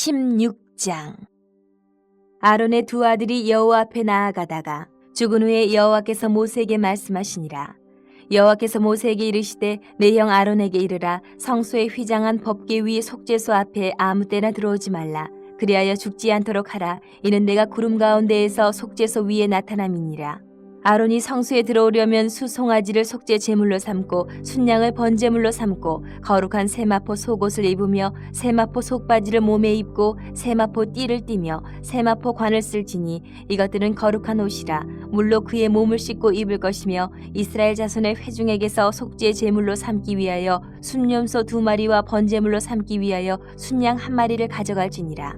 16장. 아론의 두 아들이 여호와 앞에 나아가다가 죽은 후에 여호와께서 모세에게 말씀하시니라. 여호와께서 모세에게 이르시되 내 형 아론에게 이르라. 성소에 휘장한 법궤 위 속죄소 앞에 아무 때나 들어오지 말라. 그리하여 죽지 않도록 하라. 이는 내가 구름 가운데에서 속죄소 위에 나타남이니라. 아론이 성소에 들어오려면 수송아지를 속죄 제물로 삼고 순양을 번제물로 삼고 거룩한 세마포 속옷을 입으며 세마포 속바지를 몸에 입고 세마포 띠를 띠며 세마포 관을 쓸지니 이것들은 거룩한 옷이라. 물로 그의 몸을 씻고 입을 것이며 이스라엘 자손의 회중에게서 속죄 제물로 삼기 위하여 순염소 2마리와 번제물로 삼기 위하여 순양 1마리를 가져갈지니라.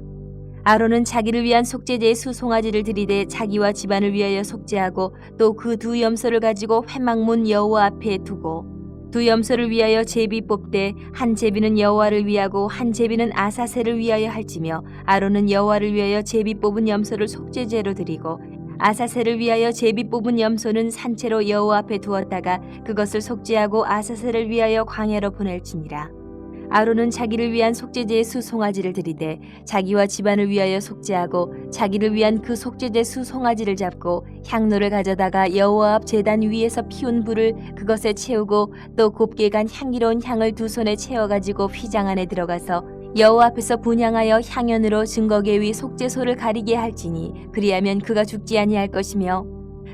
아론은 자기를 위한 속죄제의 수송아지를 들이되 자기와 집안을 위하여 속죄하고 또 그 두 염소를 가지고 회막문 여호와 앞에 두고 두 염소를 위하여 제비 뽑되 한 제비는 여호와를 위하고 한 제비는 아사셀을 위하여 할지며 아론은 여호와를 위하여 제비 뽑은 염소를 속죄제로 드리고 아사셀을 위하여 제비 뽑은 염소는 산채로 여호와 앞에 두었다가 그것을 속죄하고 아사셀을 위하여 광야로 보낼지니라. 아론은 자기를 위한 속죄제의 수송아지를 들이되 자기와 집안을 위하여 속죄하고 자기를 위한 그 속죄제 수송아지를 잡고 향로를 가져다가 여호와 앞 제단 위에서 피운 불을 그것에 채우고 또 곱게 간 향기로운 향을 두 손에 채워가지고 휘장 안에 들어가서 여호와 앞에서 분향하여 향연으로 증거궤 위 속죄소를 가리게 할지니 그리하면 그가 죽지 아니할 것이며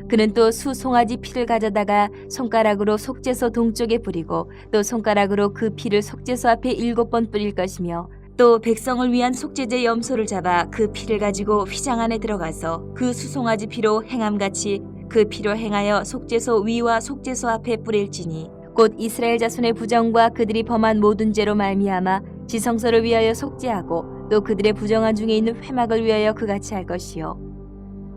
그는 또 수송아지 피를 가져다가 손가락으로 속죄소 동쪽에 뿌리고 또 손가락으로 그 피를 속죄소 앞에 7번 뿌릴 것이며 또 백성을 위한 속죄제 염소를 잡아 그 피를 가지고 휘장 안에 들어가서 그 수송아지 피로 행함같이 그 피로 행하여 속죄소 위와 속죄소 앞에 뿌릴지니 곧 이스라엘 자손의 부정과 그들이 범한 모든 죄로 말미암아 지성소를 위하여 속죄하고 또 그들의 부정한 중에 있는 회막을 위하여 그같이 할 것이요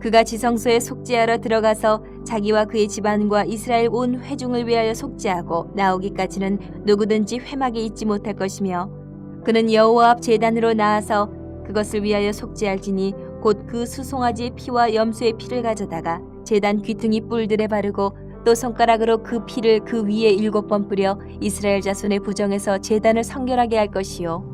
그가 지성소에 속죄하러 들어가서 자기와 그의 집안과 이스라엘 온 회중을 위하여 속죄하고 나오기까지는 누구든지 회막에 있지 못할 것이며 그는 여호와 앞 제단으로 나아서 그것을 위하여 속죄할지니 곧 그 수송아지의 피와 염소의 피를 가져다가 제단 귀퉁이 뿔들에 바르고 또 손가락으로 그 피를 그 위에 7번 뿌려 이스라엘 자손의 부정에서 제단을 성결하게 할 것이요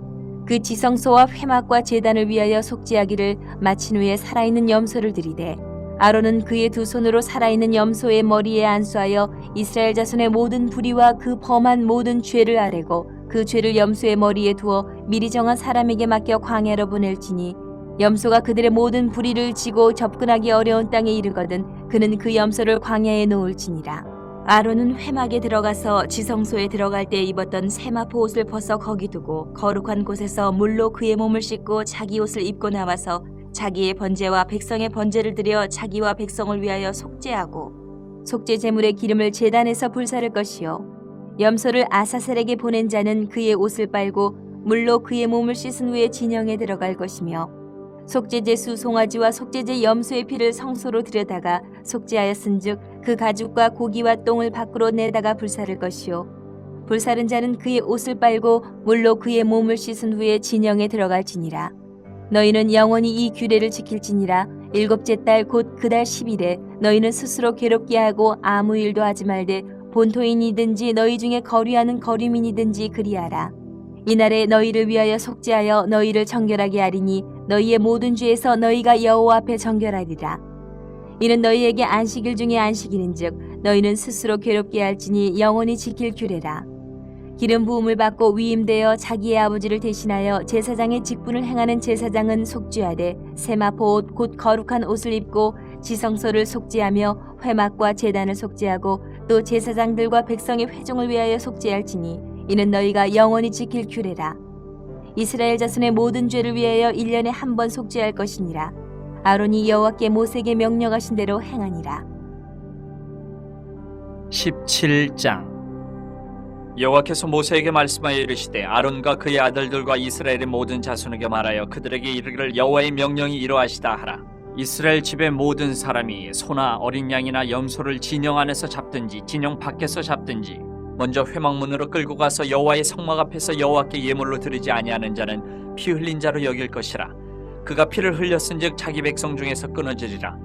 그 지성소와 회막과 제단을 위하여 속죄하기를 마친 후에 살아있는 염소를 들이되 아론은 그의 두 손으로 살아있는 염소의 머리에 안수하여 이스라엘 자손의 모든 불의와 그 범한 모든 죄를 아뢰고 그 죄를 염소의 머리에 두어 미리 정한 사람에게 맡겨 광야로 보낼지니 염소가 그들의 모든 불의를 지고 접근하기 어려운 땅에 이르거든 그는 그 염소를 광야에 놓을지니라. 아론은 회막에 들어가서 지성소에 들어갈 때 입었던 세마포 옷을 벗어 거기 두고 거룩한 곳에서 물로 그의 몸을 씻고 자기 옷을 입고 나와서 자기의 번제와 백성의 번제를 드려 자기와 백성을 위하여 속죄하고 속죄 제물의 기름을 제단에서 불사를 것이요 염소를 아사셀에게 보낸 자는 그의 옷을 빨고 물로 그의 몸을 씻은 후에 진영에 들어갈 것이며 속죄제 수송아지와 속죄제 염소의 피를 성소로 들여다가 속죄하였은즉 그 가죽과 고기와 똥을 밖으로 내다가 불사를 것이요 불사른 자는 그의 옷을 빨고 물로 그의 몸을 씻은 후에 진영에 들어갈지니라. 너희는 영원히 이 규례를 지킬지니라. 7째 달 곧 그 달 10일에 너희는 스스로 괴롭게 하고 아무 일도 하지 말되 본토인이든지 너희 중에 거류하는 거류민이든지 그리하라. 이날에 너희를 위하여 속죄하여 너희를 정결하게 하리니 너희의 모든 죄에서 너희가 여호와 앞에 정결하리라. 이는 너희에게 안식일 중에 안식일인즉 너희는 스스로 괴롭게 할지니 영원히 지킬 규례라. 기름 부음을 받고 위임되어 자기의 아버지를 대신하여 제사장의 직분을 행하는 제사장은 속죄하되 세마포 옷 곧 거룩한 옷을 입고 지성소를 속죄하며 회막과 제단을 속죄하고 또 제사장들과 백성의 회중을 위하여 속죄할지니 이는 너희가 영원히 지킬 규례라. 이스라엘 자손의 모든 죄를 위하여 1년에 한 번 속죄할 것이니라. 아론이 여호와께 모세에게 명령하신 대로 행하니라. 17장. 여호와께서 모세에게 말씀하여 이르시되 아론과 그의 아들들과 이스라엘의 모든 자손에게 말하여 그들에게 이르기를 여호와의 명령이 이러하시다 하라. 이스라엘 집의 모든 사람이 소나 어린 양이나 염소를 진영 안에서 잡든지 진영 밖에서 잡든지 먼저 회막문으로 끌고 가서 여호와의 성막 앞에서 여호와께 예물로 드리지 아니하는 자는 피 흘린 자로 여길 것이라. 그가 피를 흘렸은즉 자기 백성 중에서 끊어지리라.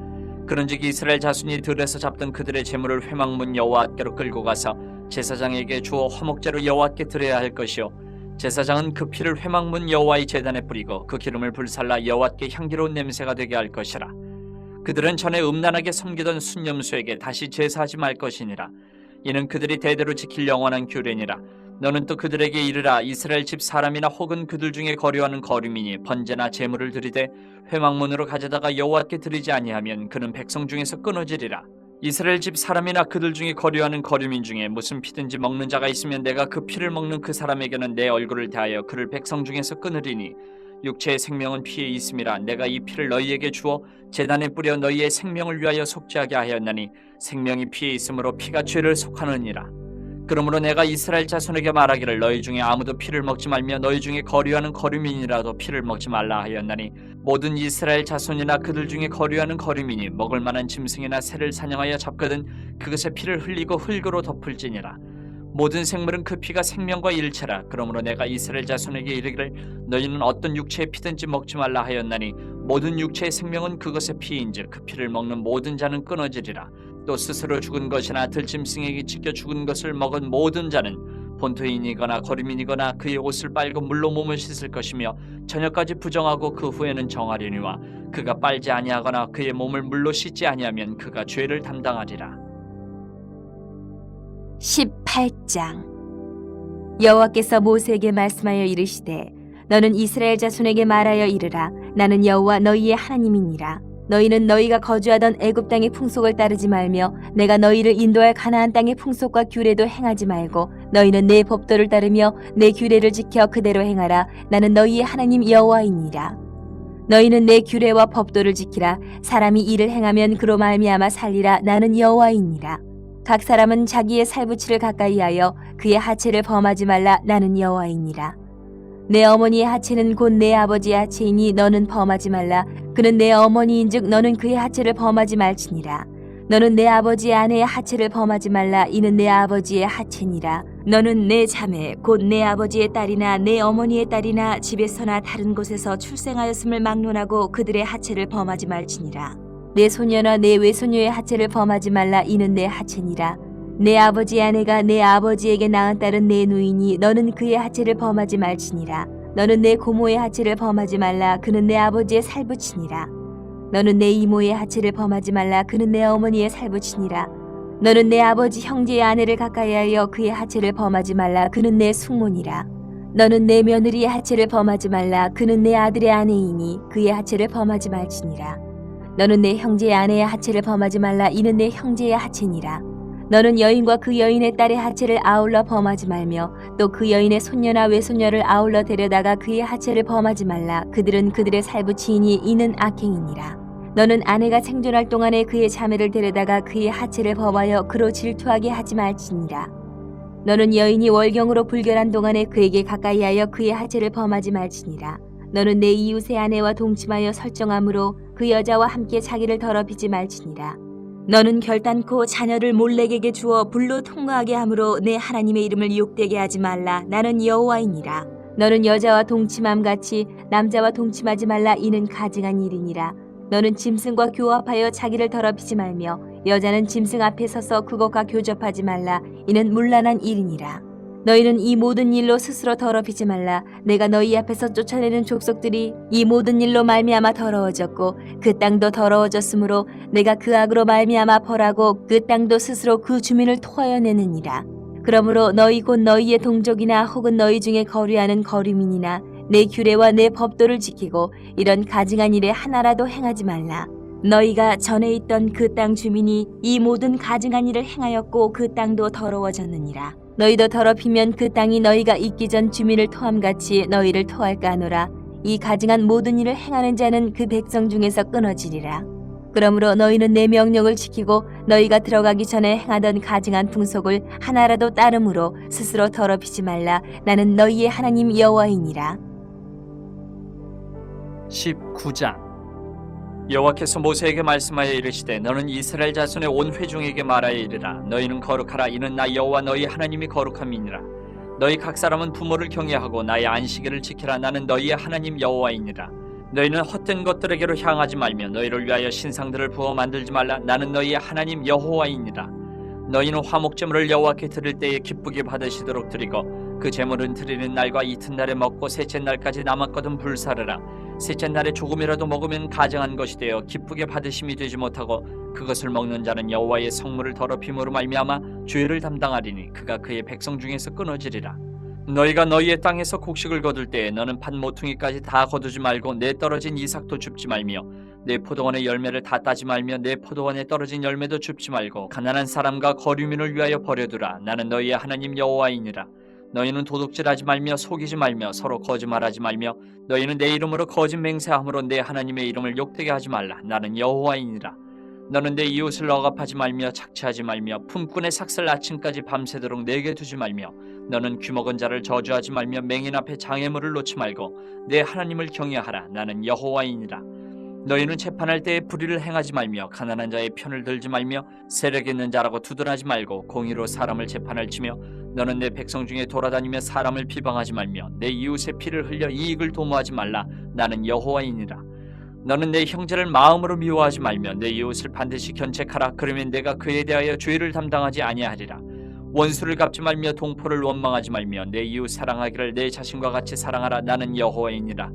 그런즉 이스라엘 자손이 들에서 잡던 그들의 제물을 회막문 여호와께로 끌고 가서 제사장에게 주어 화목제로 여호와께 드려야 할 것이요 제사장은 그 피를 회막문 여호와의 제단에 뿌리고 그 기름을 불살라 여호와께 향기로운 냄새가 되게 할 것이라. 그들은 전에 음란하게 섬기던 순념수에게 다시 제사하지 말 것이니라. 이는 그들이 대대로 지킬 영원한 규례니라. 너는 또 그들에게 이르라. 이스라엘 집 사람이나 혹은 그들 중에 거류하는 거류민이 번제나 제물을 드리되 회막문으로 가져다가 여호와께 드리지 아니하면 그는 백성 중에서 끊어지리라. 이스라엘 집 사람이나 그들 중에 거류하는 거류민 중에 무슨 피든지 먹는 자가 있으면 내가 그 피를 먹는 그 사람에게는 내 얼굴을 대하여 그를 백성 중에서 끊으리니 육체의 생명은 피에 있음이라. 내가 이 피를 너희에게 주어 제단에 뿌려 너희의 생명을 위하여 속죄하게 하였나니 생명이 피에 있으므로 피가 죄를 속하느니라. 그러므로 내가 이스라엘 자손에게 말하기를 너희 중에 아무도 피를 먹지 말며 너희 중에 거류하는 거류민이라도 피를 먹지 말라 하였나니 모든 이스라엘 자손이나 그들 중에 거류하는 거류민이 먹을 만한 짐승이나 새를 사냥하여 잡거든 그것의 피를 흘리고 흙으로 덮을지니라. 모든 생물은 그 피가 생명과 일체라. 그러므로 내가 이스라엘 자손에게 이르기를 너희는 어떤 육체의 피든지 먹지 말라 하였나니 모든 육체의 생명은 그것의 피인즉 그 피를 먹는 모든 자는 끊어지리라. 또 스스로 죽은 것이나 들짐승에게 찢겨 죽은 것을 먹은 모든 자는 본토인이거나 거류민이거나 그의 옷을 빨고 물로 몸을 씻을 것이며 저녁까지 부정하고 그 후에는 정하려니와 그가 빨지 아니하거나 그의 몸을 물로 씻지 아니하면 그가 죄를 담당하리라. 18장. 여호와께서 모세에게 말씀하여 이르시되 너는 이스라엘 자손에게 말하여 이르라. 나는 여호와 너희의 하나님이니라. 너희는 너희가 거주하던 애굽 땅의 풍속을 따르지 말며 내가 너희를 인도할 가나안 땅의 풍속과 규례도 행하지 말고 너희는 내 법도를 따르며 내 규례를 지켜 그대로 행하라. 나는 너희의 하나님 여호와이니라. 너희는 내 규례와 법도를 지키라. 사람이 이를 행하면 그로 말미암아 살리라. 나는 여호와이니라. 각 사람은 자기의 살부치를 가까이하여 그의 하체를 범하지 말라. 나는 여호와이니라. 내 어머니의 하체는 곧 내 아버지의 하체이니 너는 범하지 말라. 그는 내 어머니인즉 너는 그의 하체를 범하지 말지니라. 너는 내 아버지의 아내의 하체를 범하지 말라. 이는 내 아버지의 하체니라. 너는 내 자매 곧 내 아버지의 딸이나 내 어머니의 딸이나 집에서나 다른 곳에서 출생하였음을 막론하고 그들의 하체를 범하지 말지니라. 내 소녀나 내 외소녀의 하체를 범하지 말라. 이는 내 하체니라. 내 아버지의 아내가 내 아버지에게 낳은 딸은 내 누이니 너는 그의 하체를 범하지 말지니라. 너는 내 고모의 하체를 범하지 말라. 그는 내 아버지의 살부치니라. 너는 내 이모의 하체를 범하지 말라. 그는 내 어머니의 살부치니라. 너는 내 아버지 형제의 아내를 가까이하여 그의 하체를 범하지 말라. 그는 내 숙모니라. 너는 내 며느리의 하체를 범하지 말라. 그는 내 아들의 아내이니 그의 하체를 범하지 말지니라. 너는 내 형제의 아내의 하체를 범하지 말라. 이는 내 형제의 하체니라. 너는 여인과 그 여인의 딸의 하체를 아울러 범하지 말며 또 그 여인의 손녀나 외손녀를 아울러 데려다가 그의 하체를 범하지 말라. 그들은 그들의 살부치이니 이는 악행이니라. 너는 아내가 생존할 동안에 그의 자매를 데려다가 그의 하체를 범하여 그로 질투하게 하지 말지니라. 너는 여인이 월경으로 불결한 동안에 그에게 가까이하여 그의 하체를 범하지 말지니라. 너는 내 이웃의 아내와 동침하여 설정함으로 그 여자와 함께 자기를 더럽히지 말지니라. 너는 결단코 자녀를 몰렉에게 주어 불로 통과하게 함으로 내 하나님의 이름을 욕되게 하지 말라. 나는 여호와이니라. 너는 여자와 동침함 같이 남자와 동침하지 말라. 이는 가증한 일이니라. 너는 짐승과 교합하여 자기를 더럽히지 말며 여자는 짐승 앞에 서서 그것과 교접하지 말라. 이는 문란한 일이니라. 너희는 이 모든 일로 스스로 더럽히지 말라. 내가 너희 앞에서 쫓아내는 족속들이 이 모든 일로 말미암아 더러워졌고 그 땅도 더러워졌으므로 내가 그 악으로 말미암아 벌하고 그 땅도 스스로 그 주민을 토하여 내느니라. 그러므로 너희 곧 너희의 동족이나 혹은 너희 중에 거류하는 거류민이나 내 규례와 내 법도를 지키고 이런 가증한 일에 하나라도 행하지 말라. 너희가 전에 있던 그 땅 주민이 이 모든 가증한 일을 행하였고 그 땅도 더러워졌느니라. 너희도 더럽히면 그 땅이 너희가 있기 전 주민을 토함같이 너희를 토할까 하노라. 이 가증한 모든 일을 행하는 자는 그 백성 중에서 끊어지리라. 그러므로 너희는 내 명령을 지키고 너희가 들어가기 전에 행하던 가증한 풍속을 하나라도 따름으로 스스로 더럽히지 말라. 나는 너희의 하나님 여호와이니라. 19장. 여호와께서 모세에게 말씀하여 이르시되 너는 이스라엘 자손의 온 회중에게 말하여 이르라. 너희는 거룩하라. 이는 나 여호와 너희 하나님이 거룩함이니라. 너희 각 사람은 부모를 경외하고 나의 안식일을 지키라. 나는 너희의 하나님 여호와이니라. 너희는 헛된 것들에게로 향하지 말며 너희를 위하여 신상들을 부어 만들지 말라. 나는 너희의 하나님 여호와이니라. 너희는 화목제물을 여호와께 드릴 때에 기쁘게 받으시도록 드리고 그 제물은 드리는 날과 이튿날에 먹고 셋째 날까지 남았거든 불사르라. 셋째 날에 조금이라도 먹으면 가증한 것이 되어 기쁘게 받으심이 되지 못하고 그것을 먹는 자는 여호와의 성물을 더럽힘으로 말미암아 죄를 담당하리니 그가 그의 백성 중에서 끊어지리라. 너희가 너희의 땅에서 곡식을 거둘 때에 너는 판 모퉁이까지 다 거두지 말고 내 떨어진 이삭도 줍지 말며 내 포도원의 열매를 다 따지 말며 내 포도원에 떨어진 열매도 줍지 말고 가난한 사람과 거류민을 위하여 버려두라. 나는 너희의 하나님 여호와이니라. 너희는 도둑질하지 말며 속이지 말며 서로 거짓말하지 말며 너희는 내 이름으로 거짓 맹세함으로 내 하나님의 이름을 욕되게 하지 말라. 나는 여호와이니라. 너는 내 이웃을 억압하지 말며 착취하지 말며 품꾼의 삭슬 아침까지 밤새도록 내게 두지 말며 너는 귀먹은 자를 저주하지 말며 맹인 앞에 장애물을 놓지 말고 내 하나님을 경외하라. 나는 여호와이니라. 너희는 재판할 때에 불의를 행하지 말며 가난한 자의 편을 들지 말며 세력 있는 자라고 두둔하지 말고 공의로 사람을 재판할지며 너는 내 백성 중에 돌아다니며 사람을 비방하지 말며 내 이웃의 피를 흘려 이익을 도모하지 말라. 나는 여호와이니라. 너는 내 형제를 마음으로 미워하지 말며 내 이웃을 반드시 견책하라. 그러면 내가 그에 대하여 죄를 담당하지 아니하리라. 원수를 갚지 말며 동포를 원망하지 말며 내 이웃 사랑하기를 내 자신과 같이 사랑하라. 나는 여호와이니라.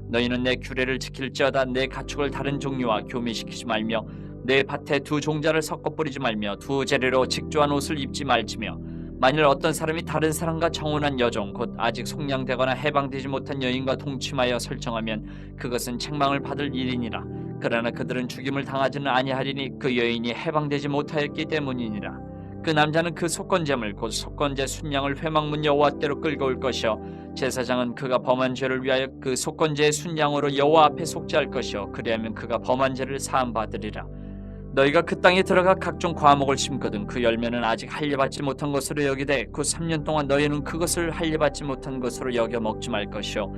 너희는 내 규례를 지킬지어다. 내 가축을 다른 종류와 교미시키지 말며 내 밭에 두 종자를 섞어 뿌리지 말며 두 재래로 직조한 옷을 입지 말지며 만일 어떤 사람이 다른 사람과 정혼한 여종 곧 아직 속량되거나 해방되지 못한 여인과 동침하여 설정하면 그것은 책망을 받을 일이니라. 그러나 그들은 죽임을 당하지는 아니하리니 그 여인이 해방되지 못하였기 때문이니라. 그 남자는 그 속건제물 곧 속건제 순양을 회막문 여호와께로 끌고 올 것이요 제사장은 그가 범한 죄를 위하여 그 속건제의 순양으로 여호와 앞에 속죄할 것이요 그리하면 그가 범한 죄를 사함 받으리라. 너희가 그 땅에 들어가 각종 과목을 심거든 그 열매는 아직 할례받지 못한 것으로 여기되 그 3년 동안 너희는 그것을 할례받지 못한 것으로 여겨 먹지 말 것이요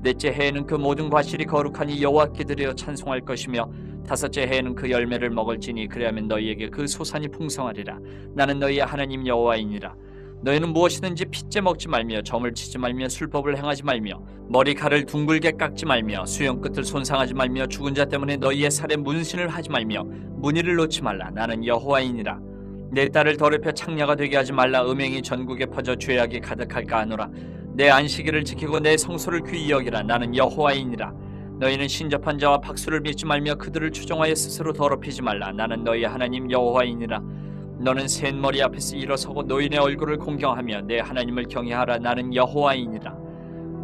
넷째 해에는 그 모든 과실이 거룩하니 여호와께 드려 찬송할 것이며 다섯째 해에는 그 열매를 먹을지니 그리하면 너희에게 그 소산이 풍성하리라. 나는 너희의 하나님 여호와이니라. 너희는 무엇이든지 핏째 먹지 말며 점을 치지 말며 술법을 행하지 말며 머리칼을 둥글게 깎지 말며 수염끝을 손상하지 말며 죽은 자 때문에 너희의 살에 문신을 하지 말며 무늬를 놓지 말라. 나는 여호와이니라. 내 딸을 더럽혀 창녀가 되게 하지 말라. 음행이 전국에 퍼져 죄악이 가득할까 하노라. 내 안식일을 지키고 내 성소를 귀히 여기라. 나는 여호와이니라. 너희는 신접한 자와 박수를 빚지 말며 그들을 추종하여 스스로 더럽히지 말라. 나는 너희 하나님 여호와이니라. 너는 센 머리 앞에서 일어서고 노인의 얼굴을 공경하며 내 하나님을 경외하라. 나는 여호와이니라.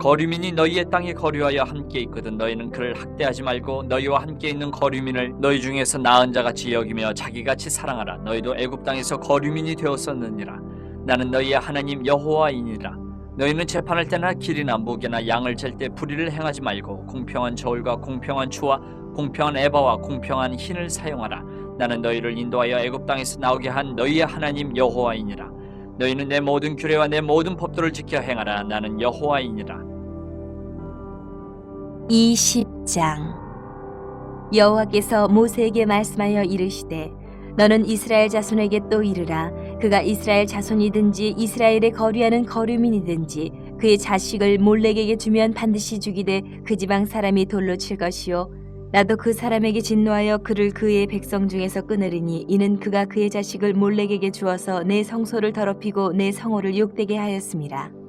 거류민이 너희의 땅에 거류하여 함께 있거든 너희는 그를 학대하지 말고 너희와 함께 있는 거류민을 너희 중에서 나은 자같이 여기며 자기같이 사랑하라. 너희도 애굽 땅에서 거류민이 되었었느니라. 나는 너희의 하나님 여호와이니라. 너희는 재판할 때나 길이나 무게나 양을 잴 때 불의를 행하지 말고 공평한 저울과 공평한 추와 공평한 에바와 공평한 흰을 사용하라. 나는 너희를 인도하여 애굽 땅에서 나오게 한 너희의 하나님 여호와이니라. 너희는 내 모든 규례와 내 모든 법도를 지켜 행하라. 나는 여호와이니라. 20장 여호와께서 모세에게 말씀하여 이르시되 너는 이스라엘 자손에게 또 이르라. 그가 이스라엘 자손이든지 이스라엘에 거류하는 거류민이든지 그의 자식을 몰렉에게 주면 반드시 죽이되 그 지방 사람이 돌로 칠 것이요 나도 그 사람에게 진노하여 그를 그의 백성 중에서 끊으리니 이는 그가 그의 자식을 몰렉에게 주어서 내 성소를 더럽히고 내 성호를 욕되게 하였음이라.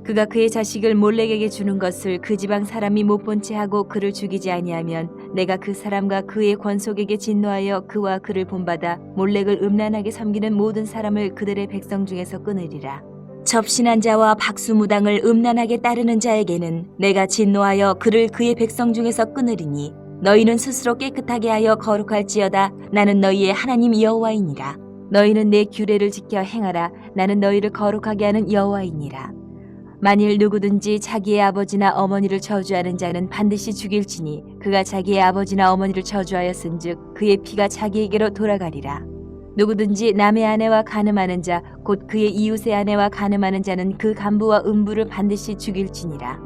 그가 그의 자식을 몰렉에게 주는 것을 그 지방 사람이 못 본 채 하고 그를 죽이지 아니하면 내가 그 사람과 그의 권속에게 진노하여 그와 그를 본받아 몰렉을 음란하게 섬기는 모든 사람을 그들의 백성 중에서 끊으리라. 접신한 자와 박수무당을 음란하게 따르는 자에게는 내가 진노하여 그를 그의 백성 중에서 끊으리니 너희는 스스로 깨끗하게 하여 거룩할지어다. 나는 너희의 하나님 여호와이니라. 너희는 내 규례를 지켜 행하라. 나는 너희를 거룩하게 하는 여호와이니라. 만일 누구든지 자기의 아버지나 어머니를 저주하는 자는 반드시 죽일지니 그가 자기의 아버지나 어머니를 저주하였은즉 그의 피가 자기에게로 돌아가리라. 누구든지 남의 아내와 간음하는 자 곧 그의 이웃의 아내와 간음하는 자는 그 간부와 음부를 반드시 죽일지니라.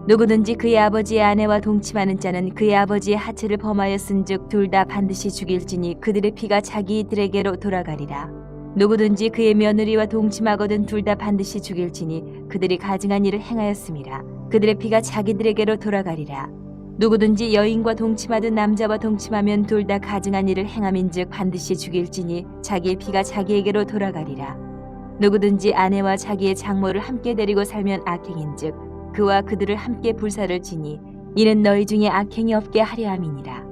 누구든지 그의 아버지의 아내와 동침하는 자는 그의 아버지의 하체를 범하였은즉 둘 다 반드시 죽일지니 그들의 피가 자기들에게로 돌아가리라. 누구든지 그의 며느리와 동침하거든 둘 다 반드시 죽일지니 그들이 가증한 일을 행하였음이라. 그들의 피가 자기들에게로 돌아가리라. 누구든지 여인과 동침하든 남자와 동침하면 둘 다 가증한 일을 행함인즉 반드시 죽일지니 자기의 피가 자기에게로 돌아가리라. 누구든지 아내와 자기의 장모를 함께 데리고 살면 악행인즉 그와 그들을 함께 불사를 지니 이는 너희 중에 악행이 없게 하려 함이니라.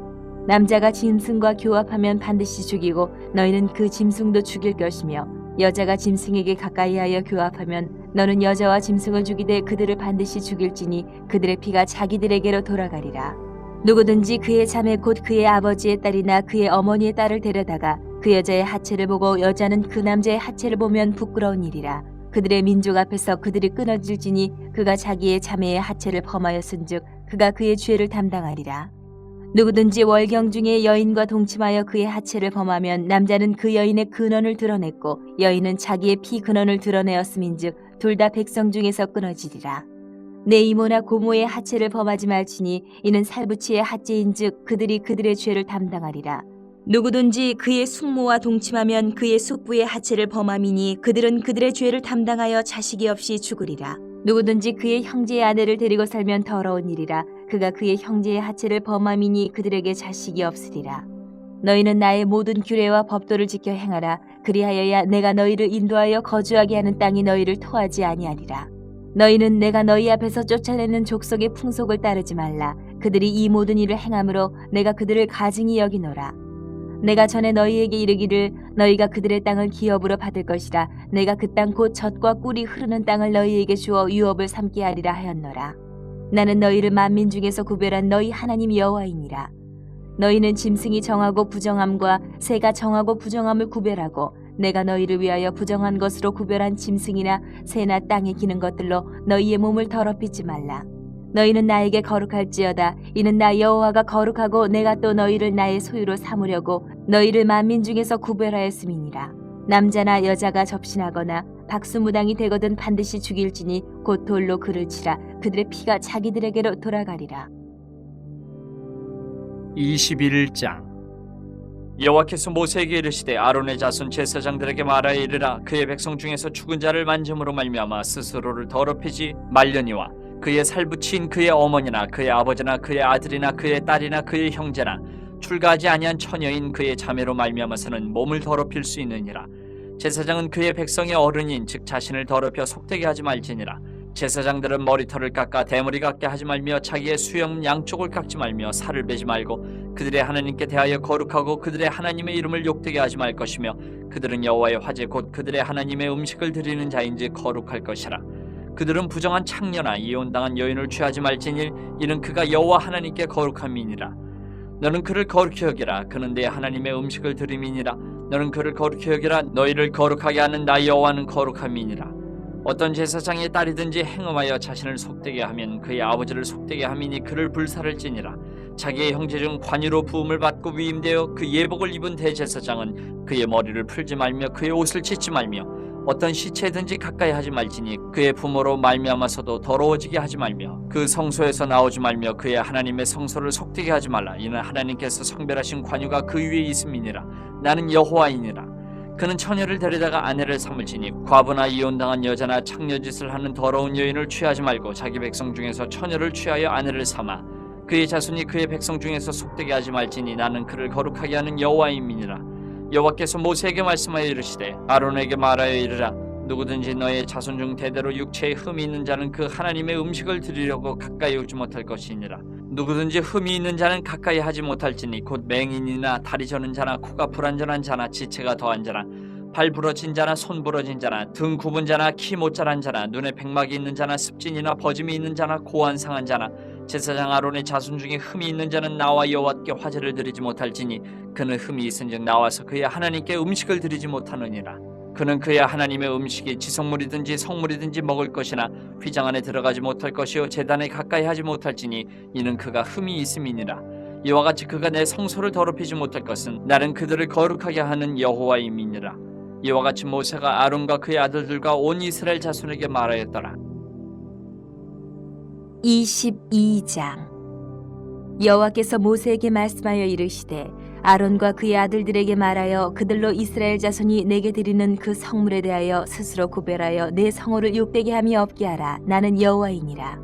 남자가 짐승과 교합하면 반드시 죽이고 너희는 그 짐승도 죽일 것이며 여자가 짐승에게 가까이하여 교합하면 너는 여자와 짐승을 죽이되 그들을 반드시 죽일지니 그들의 피가 자기들에게로 돌아가리라. 누구든지 그의 자매 곧 그의 아버지의 딸이나 그의 어머니의 딸을 데려다가 그 여자의 하체를 보고 여자는 그 남자의 하체를 보면 부끄러운 일이라. 그들의 민족 앞에서 그들이 끊어질지니 그가 자기의 자매의 하체를 범하였은즉 그가 그의 죄를 담당하리라. 누구든지 월경 중에 여인과 동침하여 그의 하체를 범하면 남자는 그 여인의 근원을 드러냈고 여인은 자기의 피 근원을 드러내었음인즉 둘 다 백성 중에서 끊어지리라. 내 이모나 고모의 하체를 범하지 말지니 이는 살부치의 하체인즉 그들이 그들의 죄를 담당하리라. 누구든지 그의 숙모와 동침하면 그의 숙부의 하체를 범함이니 그들은 그들의 죄를 담당하여 자식이 없이 죽으리라. 누구든지 그의 형제의 아내를 데리고 살면 더러운 일이라. 그가 그의 형제의 하체를 범함이니 그들에게 자식이 없으리라. 너희는 나의 모든 규례와 법도를 지켜 행하라. 그리하여야 내가 너희를 인도하여 거주하게 하는 땅이 너희를 토하지 아니하리라. 너희는 내가 너희 앞에서 쫓아내는 족속의 풍속을 따르지 말라. 그들이 이 모든 일을 행함으로 내가 그들을 가증히 여기노라. 내가 전에 너희에게 이르기를 너희가 그들의 땅을 기업으로 받을 것이라. 내가 그 땅 곧 젖과 꿀이 흐르는 땅을 너희에게 주어 유업을 삼게 하리라 하였노라. 나는 너희를 만민 중에서 구별한 너희 하나님 여호와이니라. 너희는 짐승이 정하고 부정함과 새가 정하고 부정함을 구별하고 내가 너희를 위하여 부정한 것으로 구별한 짐승이나 새나 땅에 기는 것들로 너희의 몸을 더럽히지 말라. 너희는 나에게 거룩할지어다. 이는 나 여호와가 거룩하고 내가 또 너희를 나의 소유로 삼으려고 너희를 만민 중에서 구별하였음이니라. 남자나 여자가 접신하거나 박수무당이 되거든 반드시 죽일지니 곧 돌로 그를 치라. 그들의 피가 자기들에게로 돌아가리라. 21장. 여호와께서 모세에게 이르시되 아론의 자손 제사장들에게 말하여 이르라. 그의 백성 중에서 죽은 자를 만짐으로 말미암아 스스로를 더럽히지 말려니와 그의 살부치인 그의 어머니나 그의 아버지나 그의 아들이나 그의 딸이나 그의 형제나 출가하지 아니한 처녀인 그의 자매로 말미암아서는 몸을 더럽힐 수 있느니라. 제사장은 그의 백성의 어른인 즉 자신을 더럽혀 속되게 하지 말지니라. 제사장들은 머리털을 깎아 대머리 같게 하지 말며 자기의 수염 양쪽을 깎지 말며 살을 베지 말고 그들의 하나님께 대하여 거룩하고 그들의 하나님의 이름을 욕되게 하지 말 것이며 그들은 여호와의 화제 곧 그들의 하나님의 음식을 드리는 자인지 거룩할 것이라. 그들은 부정한 창녀나 이혼당한 여인을 취하지 말지니 이는 그가 여호와 하나님께 거룩함이니라. 너는 그를 거룩히 여기라. 그는 내 하나님의 음식을 드림이니라. 너는 그를 거룩히 여기라. 너희를 거룩하게 하는 나 여호와는 거룩함이니라. 어떤 제사장의 딸이든지 행음하여 자신을 속되게 하면 그의 아버지를 속되게 함이니 그를 불살을 지니라. 자기의 형제 중 관유로 부음을 받고 위임되어 그 예복을 입은 대제사장은 그의 머리를 풀지 말며 그의 옷을 찢지 말며 어떤 시체든지 가까이 하지 말지니 그의 부모로 말미암아서도 더러워지게 하지 말며 그 성소에서 나오지 말며 그의 하나님의 성소를 속되게 하지 말라. 이는 하나님께서 성별하신 관유가 그 위에 있음이니라. 나는 여호와이니라. 그는 처녀를 데려다가 아내를 삼을지니 과부나 이혼당한 여자나 창녀짓을 하는 더러운 여인을 취하지 말고 자기 백성 중에서 처녀를 취하여 아내를 삼아 그의 자손이 그의 백성 중에서 속되게 하지 말지니 나는 그를 거룩하게 하는 여호와임이니라. 여호와께서 모세에게 말씀하여 이르시되 아론에게 말하여 이르라. 누구든지 너의 자손 중 대대로 육체에 흠이 있는 자는 그 하나님의 음식을 드리려고 가까이 오지 못할 것이니라. 누구든지 흠이 있는 자는 가까이 하지 못할지니 곧 맹인이나 다리 저는 자나 코가 불완전한 자나 지체가 더한 자나 발 부러진 자나 손 부러진 자나 등 굽은 자나 키 못 자란 자나 눈에 백막이 있는 자나 습진이나 버짐이 있는 자나 고안 상한 자나 제사장 아론의 자손 중에 흠이 있는 자는 나와 여호와께 화제를 드리지 못할지니 그는 흠이 있은즉 나와서 그의 하나님께 음식을 드리지 못하느니라. 그는 그의 하나님의 음식이 지성물이든지 성물이든지 먹을 것이나 휘장 안에 들어가지 못할 것이요 제단에 가까이 하지 못할지니 이는 그가 흠이 있음이니라. 이와 같이 그가 내 성소를 더럽히지 못할 것은 나는 그들을 거룩하게 하는 여호와임이니라. 이와 같이 모세가 아론과 그의 아들들과 온 이스라엘 자손에게 말하였더라. 22장. 여호와께서 모세에게 말씀하여 이르시되 아론과 그의 아들들에게 말하여 그들로 이스라엘 자손이 내게 드리는 그 성물에 대하여 스스로 구별하여 내 성호를 욕되게 함이 없게 하라. 나는 여호와이니라.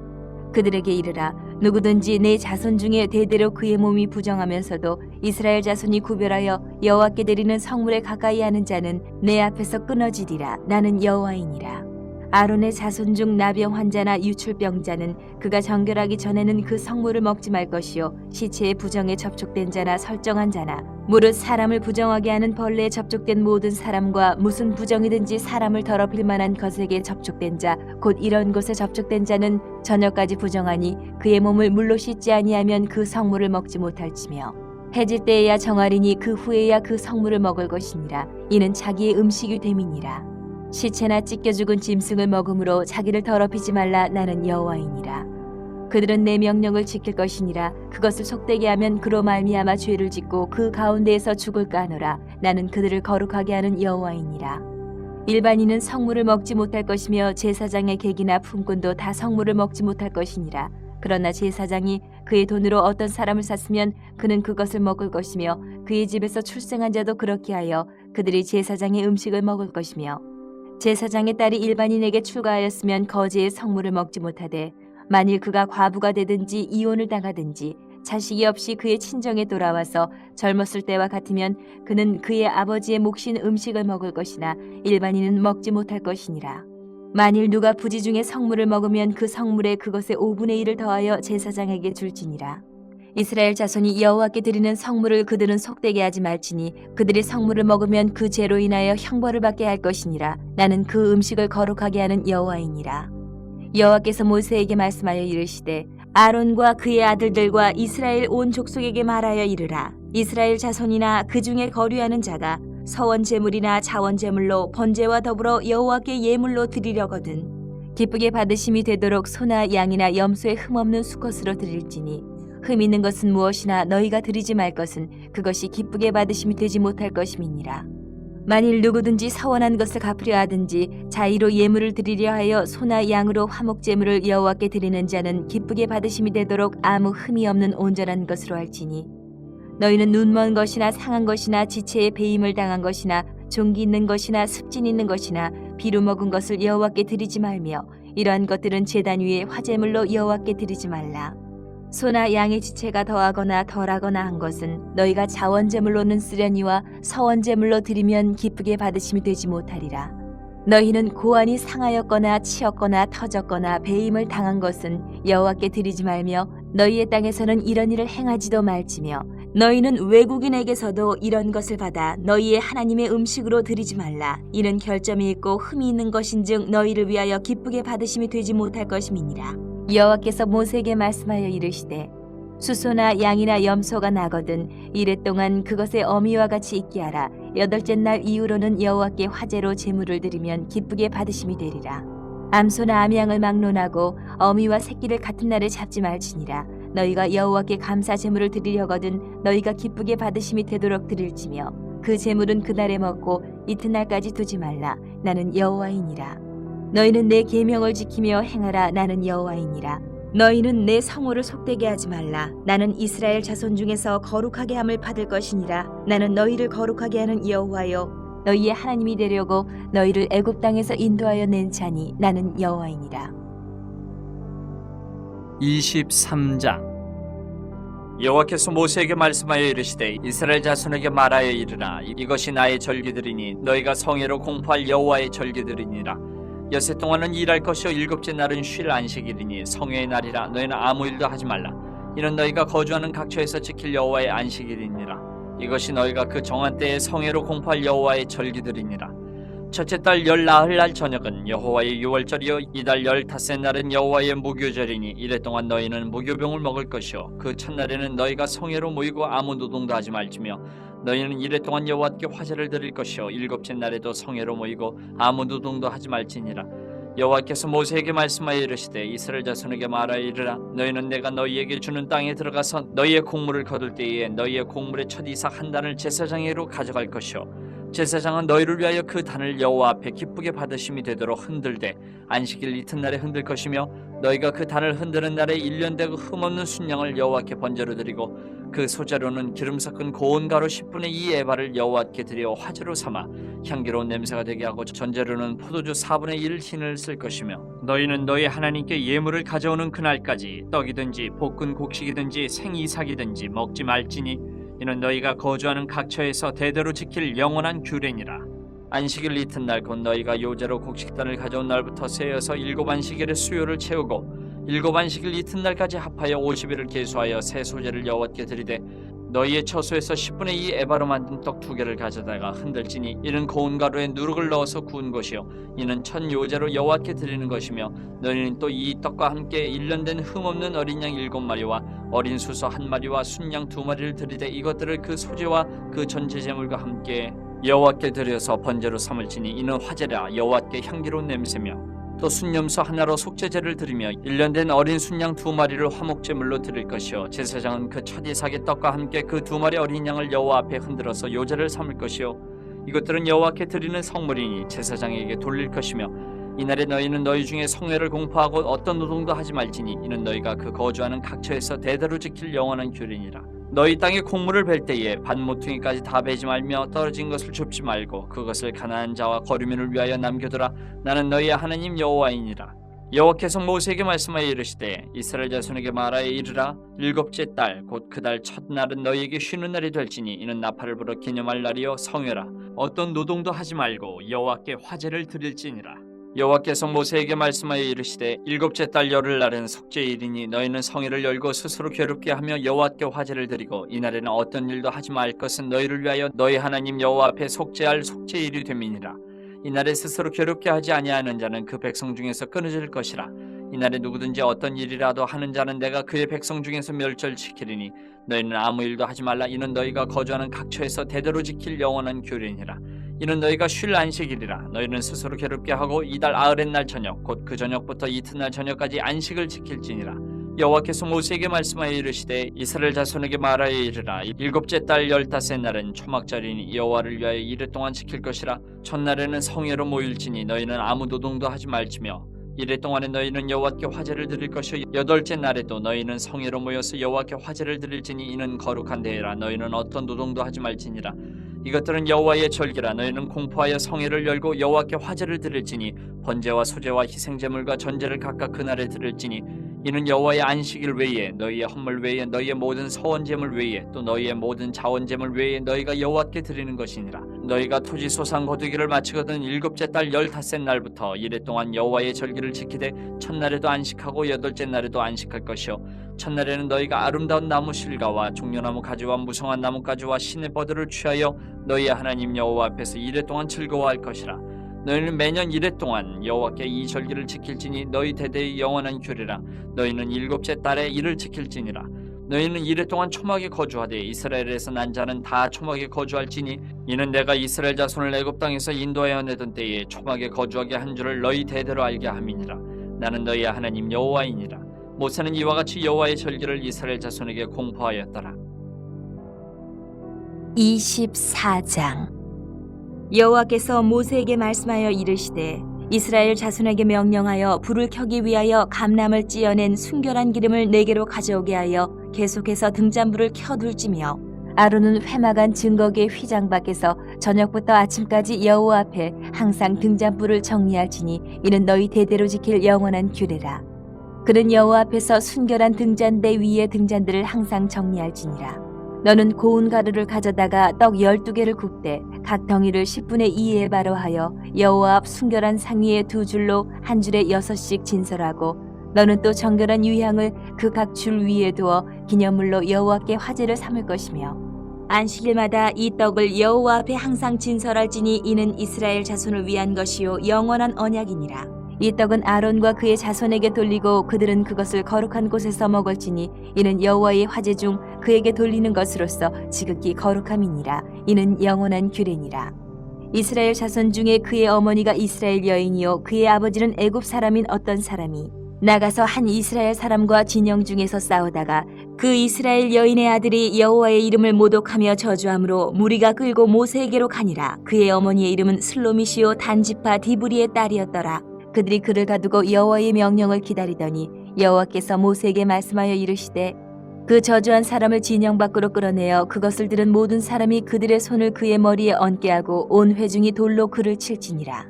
그들에게 이르라. 누구든지 내 자손 중에 대대로 그의 몸이 부정하면서도 이스라엘 자손이 구별하여 여호와께 드리는 성물에 가까이 하는 자는 내 앞에서 끊어지리라. 나는 여호와이니라. 아론의 자손 중 나병 환자나 유출병자는 그가 정결하기 전에는 그 성물을 먹지 말 것이요, 시체의 부정에 접촉된 자나 설정한 자나 무릇 사람을 부정하게 하는 벌레에 접촉된 모든 사람과 무슨 부정이든지 사람을 더럽힐 만한 것에게 접촉된 자 곧 이런 곳에 접촉된 자는 저녁까지 부정하니 그의 몸을 물로 씻지 아니하면 그 성물을 먹지 못할지며 해질 때에야 정하리니 그 후에야 그 성물을 먹을 것이니라. 이는 자기의 음식이 됨이니라. 시체나 찢겨 죽은 짐승을 먹음으로 자기를 더럽히지 말라. 나는 여호와이니라. 그들은 내 명령을 지킬 것이니라. 그것을 속되게 하면 그로 말미암아 죄를 짓고 그 가운데에서 죽을까 하노라. 나는 그들을 거룩하게 하는 여호와이니라. 일반인은 성물을 먹지 못할 것이며 제사장의 객이나 품꾼도 다 성물을 먹지 못할 것이니라. 그러나 제사장이 그의 돈으로 어떤 사람을 샀으면 그는 그것을 먹을 것이며 그의 집에서 출생한 자도 그렇게 하여 그들이 제사장의 음식을 먹을 것이며 제사장의 딸이 일반인에게 출가하였으면 거제의 성물을 먹지 못하되 만일 그가 과부가 되든지 이혼을 당하든지 자식이 없이 그의 친정에 돌아와서 젊었을 때와 같으면 그는 그의 아버지의 몫인 음식을 먹을 것이나 일반인은 먹지 못할 것이니라. 만일 누가 부지 중에 성물을 먹으면 그 성물에 그것의 5분의 1을 더하여 제사장에게 줄지니라. 이스라엘 자손이 여호와께 드리는 성물을 그들은 속되게 하지 말지니 그들이 성물을 먹으면 그 죄로 인하여 형벌을 받게 할 것이니라. 나는 그 음식을 거룩하게 하는 여호와이니라. 여호와께서 모세에게 말씀하여 이르시되 아론과 그의 아들들과 이스라엘 온 족속에게 말하여 이르라. 이스라엘 자손이나 그 중에 거류하는 자가 서원 제물이나 자원 제물로 번제와 더불어 여호와께 예물로 드리려거든 기쁘게 받으심이 되도록 소나 양이나 염소의 흠없는 수컷으로 드릴지니 흠 있는 것은 무엇이나 너희가 드리지 말 것은 그것이 기쁘게 받으심이 되지 못할 것임이니라. 만일 누구든지 서원한 것을 갚으려 하든지 자의로 예물을 드리려 하여 소나 양으로 화목 제물을 여호와께 드리는 자는 기쁘게 받으심이 되도록 아무 흠이 없는 온전한 것으로 할지니 너희는 눈먼 것이나 상한 것이나 지체에 배임을 당한 것이나 종기 있는 것이나 습진 있는 것이나 비루 먹은 것을 여호와께 드리지 말며 이러한 것들은 제단 위에 화제물로 여호와께 드리지 말라. 소나 양의 지체가 더하거나 덜하거나 한 것은 너희가 자원제물로는 쓰려니와 서원제물로 드리면 기쁘게 받으심이 되지 못하리라. 너희는 고안이 상하였거나 치였거나 터졌거나 배임을 당한 것은 여호와께 드리지 말며 너희의 땅에서는 이런 일을 행하지도 말지며 너희는 외국인에게서도 이런 것을 받아 너희의 하나님의 음식으로 드리지 말라. 이는 결점이 있고 흠이 있는 것인즉 너희를 위하여 기쁘게 받으심이 되지 못할 것임이니라. 여호와께서 모세에게 말씀하여 이르시되 수소나 양이나 염소가 나거든 이래 동안 그것의 어미와 같이 있게 하라. 8째 날 이후로는 여호와께 화제로 제물을 드리면 기쁘게 받으심이 되리라. 암소나 암양을 막론하고 어미와 새끼를 같은 날에 잡지 말지니라. 너희가 여호와께 감사 제물을 드리려거든 너희가 기쁘게 받으심이 되도록 드릴지며 그 제물은 그날에 먹고 이튿날까지 두지 말라. 나는 여호와이니라. 너희는 내 계명을 지키며 행하라. 나는 여호와이니라. 너희는 내 성호를 속되게 하지 말라. 나는 이스라엘 자손 중에서 거룩하게 함을 받을 것이니라. 나는 너희를 거룩하게 하는 여호와여 너희의 하나님이 되려고 너희를 애굽 땅에서 인도하여 낸 자니 나는 여호와이니라. 23장 여호와께서 모세에게 말씀하여 이르시되 이스라엘 자손에게 말하여 이르라. 이것이 나의 절기들이니 너희가 성회로 공포할 여호와의 절기들이니라. 여세 동안은 일할 것이요 7째 날은 쉴 안식일이니 성회의 날이라. 너희는 아무 일도 하지 말라. 이는 너희가 거주하는 각처에서 지킬 여호와의 안식일이니라. 이것이 너희가 그 정한 때에 성회로 공포할 여호와의 절기들이니라. 첫째 달 열 나흘날 저녁은 여호와의 유월절이요 이달 15째 날은 여호와의 무교절이니 이래 동안 너희는 무교병을 먹을 것이요 그 첫날에는 너희가 성회로 모이고 아무 노동도 하지 말지며 너희는 이래 동안 여호와께 화제를 드릴 것이요 7째 날에도 성회로 모이고 아무 노동도 하지 말지니라. 여호와께서 모세에게 말씀하여 이르시되 이스라엘 자손에게 말하여 이르라. 너희는 내가 너희에게 주는 땅에 들어가서 너희의 곡물을 거둘 때에 너희의 곡물의 첫 이삭 한 단을 제사장에게로 가져갈 것이요 제사장은 너희를 위하여 그 단을 여호와 앞에 기쁘게 받으심이 되도록 흔들되 안식일 이튿날에 흔들 것이며 너희가 그 단을 흔드는 날에 1년 되고 흠없는 순양을 여호와께 번제로 드리고 그 소재로는 기름 섞은 고운 가루 10분의 2 에바를 여호와께 드려 화제로 삼아 향기로운 냄새가 되게 하고 전제로는 포도주 4분의 1 흰을 쓸 것이며 너희는 너희 하나님께 예물을 가져오는 그날까지 떡이든지 볶은 곡식이든지 생이삭이든지 먹지 말지니 이는 너희가 거주하는 각처에서 대대로 지킬 영원한 규례니라. 안식일 이튿날 곧 너희가 요제로 곡식단을 가져온 날부터 세어서 7안식일의 수요를 채우고 7안식일 이튿날까지 합하여 50일을 계수하여 새 소제를 여호와께 드리되 너희의 처소에서 10분의 2 에바로 만든 떡 2개를 가져다가 흔들지니 이는 고운 가루에 누룩을 넣어서 구운 것이요 이는 첫 요제로 여호와께 드리는 것이며 너희는 또 이 떡과 함께 1년 된 흠없는 어린 양 7마리와 어린 수소 1마리와 순양 2마리를 드리되 이것들을 그 소제와 그 전제 제물과 함께 여호와께 드려서 번제로 삼을지니 이는 화제라 여호와께 향기로운 냄새며 또 순염소 하나로 속죄제를 드리며 1년 된 어린 순양 2마리를 화목제물로 드릴 것이요 제사장은 그 첫 이삭의 떡과 함께 그 2마리 어린 양을 여호와 앞에 흔들어서 요제를 삼을 것이요 이것들은 여호와께 드리는 성물이니 제사장에게 돌릴 것이며 이날에 너희는 너희 중에 성회를 공포하고 어떤 노동도 하지 말지니 이는 너희가 그 거주하는 각처에서 대대로 지킬 영원한 규례니라. 너희 땅에 곡물을 벨 때에 밭 모퉁이까지 다 베지 말며 떨어진 것을 줍지 말고 그것을 가난한 자와 거류민을 위하여 남겨두라. 나는 너희의 하나님 여호와이니라. 여호와께서 모세에게 말씀하여 이르시되 이스라엘 자손에게 말하여 이르라. 7째 달 곧 그 달 첫날은 너희에게 쉬는 날이 될지니 이는 나팔을 불어 기념할 날이요 성회라. 어떤 노동도 하지 말고 여호와께 화제를 드릴지니라. 여호와께서 모세에게 말씀하여 이르시되 7째 달 열흘날은 속죄일이니 너희는 성회를 열고 스스로 괴롭게 하며 여호와께 화제를 드리고 이날에는 어떤 일도 하지 말 것은 너희를 위하여 너희 하나님 여호와 앞에 속죄할 속죄일이 됨이니라. 이날에 스스로 괴롭게 하지 아니하는 자는 그 백성 중에서 끊어질 것이라. 이날에 누구든지 어떤 일이라도 하는 자는 내가 그의 백성 중에서 멸절시키리니 너희는 아무 일도 하지 말라. 이는 너희가 거주하는 각처에서 대대로 지킬 영원한 규례니라. 이는 너희가 쉴 안식일이라. 너희는 스스로 괴롭게 하고 이달 아흐렛 날 저녁 곧 그 저녁부터 이튿날 저녁까지 안식을 지킬지니라. 여호와께서 모세에게 말씀하여 이르시되 이스라엘 자손에게 말하여 이르라. 7째 달 15째 날은 초막절이니 여호와를 위하여 이레 동안 지킬 것이라. 첫날에는 성회로 모일지니 너희는 아무 노동도 하지 말지며 이레 동안에 너희는 여호와께 화제를 드릴 것이요 8째 날에도 너희는 성회로 모여서 여호와께 화제를 드릴지니 이는 거룩한 대회라. 너희는 어떤 노동도 하지 말지니라. 이것들은 여호와의 절기라. 너희는 공포하여 성회를 열고 여호와께 화제를 드릴지니 번제와 소제와 희생제물과 전제를 각각 그날에 드릴지니 이는 여호와의 안식일 외에 너희의 헌물 외에 너희의 모든 서원제물 외에 또 너희의 모든 자원제물 외에 너희가 여호와께 드리는 것이니라. 너희가 토지 소상 거두기를 마치거든 7째 달 15째 날부터 이레 동안 여호와의 절기를 지키되 첫날에도 안식하고 8째 날에도 안식할 것이요 첫날에는 너희가 아름다운 나무 실과와 종려나무 가지와 무성한 나무 가지와 시내 버들을 취하여 너희의 하나님 여호와 앞에서 이레 동안 즐거워할 것이라. 너희는 매년 이레 동안 여호와께 이 절기를 지킬지니 너희 대대의 영원한 규례라. 너희는 7째 달에 이를 지킬지니라. 너희는 이레 동안 초막에 거주하되 이스라엘에서 난 자는 다 초막에 거주할지니 이는 내가 이스라엘 자손을 애굽 땅에서 인도하여 내던 때에 초막에 거주하게 한 줄을 너희 대대로 알게 함이니라. 나는 너희의 하나님 여호와이니라. 모세는 이와 같이 여호와의 절기를 이스라엘 자손에게 공포하였더라. 24장. 여호와께서 모세에게 말씀하여 이르시되 이스라엘 자손에게 명령하여 불을 켜기 위하여 감람을 찌어낸 순결한 기름을 4개로 가져오게 하여 계속해서 등잔불을 켜둘지며 아론은 회막안 증거계 휘장 밖에서 저녁부터 아침까지 여호와 앞에 항상 등잔불을 정리할지니 이는 너희 대대로 지킬 영원한 규례라. 그는 여호와 앞에서 순결한 등잔대 위의 등잔들을 항상 정리할지니라. 너는 고운 가루를 가져다가 떡 12개를 굽되 각 덩이를 10분의 2 에바로 하여 여호와 앞 순결한 상위에 2줄로 한 줄에 6씩 진설하고 너는 또 정결한 유향을 그 각 줄 위에 두어 기념물로 여호와께 화제를 삼을 것이며 안식일마다 이 떡을 여호와 앞에 항상 진설할지니 이는 이스라엘 자손을 위한 것이요 영원한 언약이니라. 이 떡은 아론과 그의 자손에게 돌리고 그들은 그것을 거룩한 곳에서 먹을지니 이는 여호와의 화제 중 그에게 돌리는 것으로서 지극히 거룩함이니라. 이는 영원한 규례니라. 이스라엘 자손 중에 그의 어머니가 이스라엘 여인이요 그의 아버지는 애굽 사람인 어떤 사람이 나가서 한 이스라엘 사람과 진영 중에서 싸우다가 그 이스라엘 여인의 아들이 여호와의 이름을 모독하며 저주함으로 무리가 끌고 모세에게로 가니라. 그의 어머니의 이름은 슬로미시오 단지파 디브리의 딸이었더라. 그들이 그를 가두고 여호와의 명령을 기다리더니 여호와께서 모세에게 말씀하여 이르시되 그 저주한 사람을 진영 밖으로 끌어내어 그것을 들은 모든 사람이 그들의 손을 그의 머리에 얹게 하고 온 회중이 돌로 그를 칠지니라.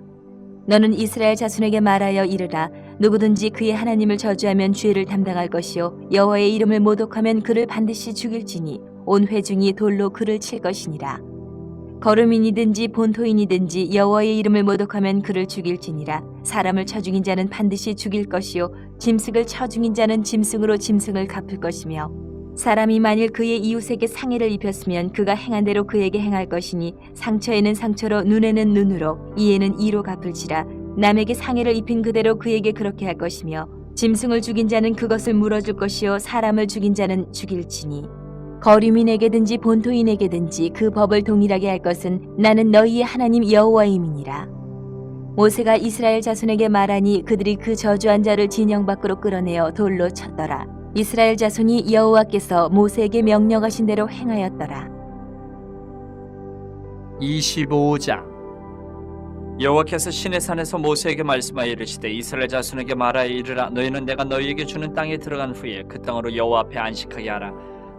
너는 이스라엘 자손에게 말하여 이르라. 누구든지 그의 하나님을 저주하면 죄를 담당할 것이요 여호와의 이름을 모독하면 그를 반드시 죽일지니 온 회중이 돌로 그를 칠 것이니라. 거름인이든지 본토인이든지 여호와의 이름을 모독하면 그를 죽일지니라. 사람을 쳐 죽인 자는 반드시 죽일 것이요 짐승을 쳐 죽인 자는 짐승으로 짐승을 갚을 것이며 사람이 만일 그의 이웃에게 상해를 입혔으면 그가 행한 대로 그에게 행할 것이니 상처에는 상처로 눈에는 눈으로 이에는 이로 갚을지라. 남에게 상해를 입힌 그대로 그에게 그렇게 할 것이며 짐승을 죽인 자는 그것을 물어줄 것이요 사람을 죽인 자는 죽일지니 거류민에게든지 본토인에게든지 그 법을 동일하게 할 것은 나는 너희의 하나님 여호와임이니라. 모세가 이스라엘 자손에게 말하니 그들이 그 저주한 자를 진영 밖으로 끌어내어 돌로 쳤더라. 이스라엘 자손이 여호와께서 모세에게 명령하신 대로 행하였더라. 25장. 여호와께서 시내산에서 모세에게 말씀하여 이르시되 이스라엘 자손에게 말하여 이르라. 너희는 내가 너희에게 주는 땅에 들어간 후에 그 땅으로 여호와 앞에 안식하게 하라.